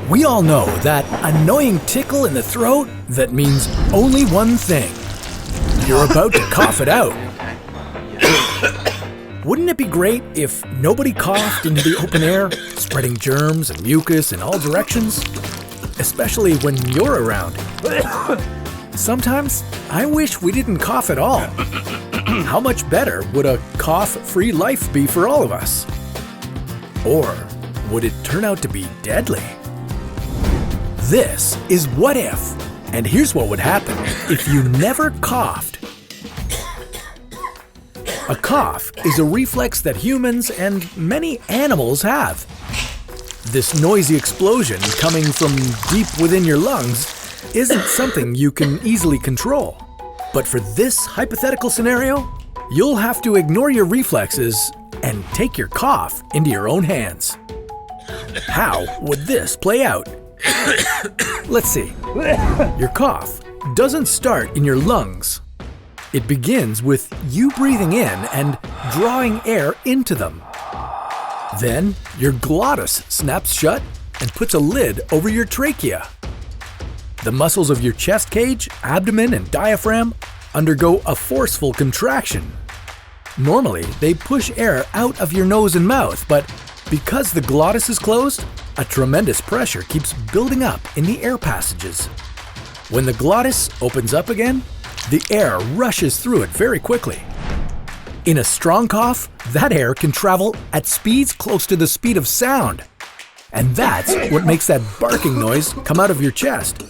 We all know that annoying tickle in the throat that means only one thing. You're about to cough it out. Wouldn't it be great if nobody coughed into the open air, spreading germs and mucus in all directions? Especially when you're around. Sometimes I wish we didn't cough at all. How much better would a cough-free life be for all of us? Or would it turn out to be deadly? This is What If, and here's what would happen if you never coughed. A cough is a reflex that humans and many animals have. This noisy explosion coming from deep within your lungs isn't something you can easily control. But for this hypothetical scenario, you'll have to ignore your reflexes and take your cough into your own hands. How would this play out? Let's see. Your cough doesn't start in your lungs. It begins with you breathing in and drawing air into them. Then your glottis snaps shut and puts a lid over your trachea. The muscles of your chest cage, abdomen, and diaphragm undergo a forceful contraction. Normally, they push air out of your nose and mouth, but because the glottis is closed, a tremendous pressure keeps building up in the air passages. When the glottis opens up again, the air rushes through it very quickly. In a strong cough, that air can travel at speeds close to the speed of sound. And that's what makes that barking noise come out of your chest.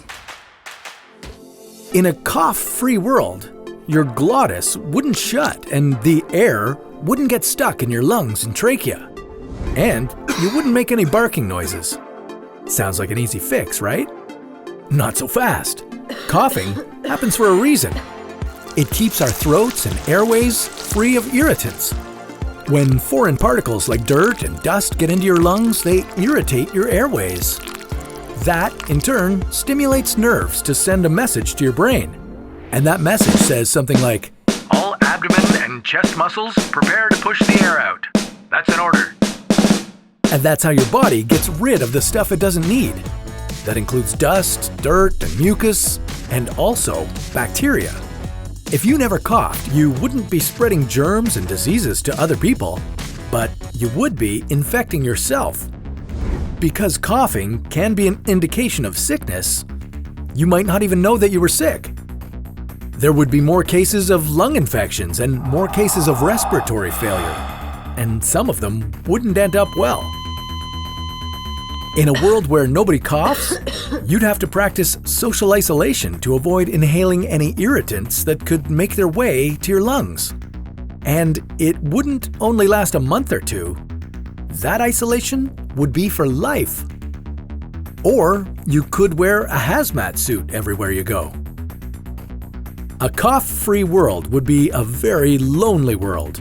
In a cough-free world, your glottis wouldn't shut and the air wouldn't get stuck in your lungs and trachea. And you wouldn't make any barking noises. Sounds like an easy fix, right? Not so fast. Coughing happens for a reason. It keeps our throats and airways free of irritants. When foreign particles like dirt and dust get into your lungs, they irritate your airways. That, in turn, stimulates nerves to send a message to your brain. And that message says something like, "All abdomen and chest muscles, prepare to push the air out. That's an order." And that's how your body gets rid of the stuff it doesn't need. That includes dust, dirt, and mucus, and also bacteria. If you never coughed, you wouldn't be spreading germs and diseases to other people, but you would be infecting yourself. Because coughing can be an indication of sickness, you might not even know that you were sick. There would be more cases of lung infections and more cases of respiratory failure, and some of them wouldn't end up well. In a world where nobody coughs, you'd have to practice social isolation to avoid inhaling any irritants that could make their way to your lungs. And it wouldn't only last a month or two. That isolation would be for life. Or you could wear a hazmat suit everywhere you go. A cough-free world would be a very lonely world.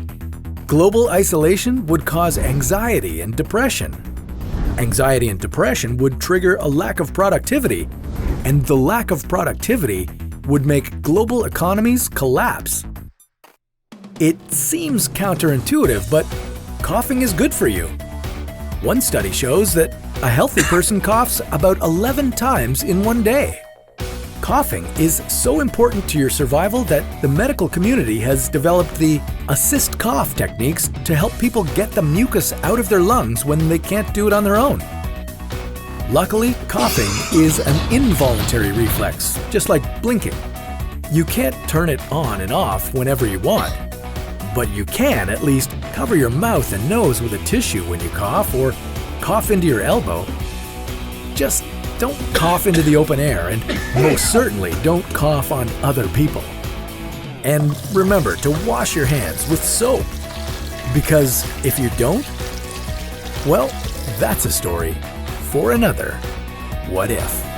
Global isolation would cause anxiety and depression. Anxiety and depression would trigger a lack of productivity, and the lack of productivity would make global economies collapse. It seems counterintuitive, but coughing is good for you. One study shows that a healthy person coughs about 11 times in one day. Coughing is so important to your survival that the medical community has developed the assist cough techniques to help people get the mucus out of their lungs when they can't do it on their own. Luckily, coughing is an involuntary reflex, just like blinking. You can't turn it on and off whenever you want, but you can at least cover your mouth and nose with a tissue when you cough or cough into your elbow. Just don't cough into the open air, and most certainly don't cough on other people. And remember to wash your hands with soap, because if you don't, well, that's a story for another What If.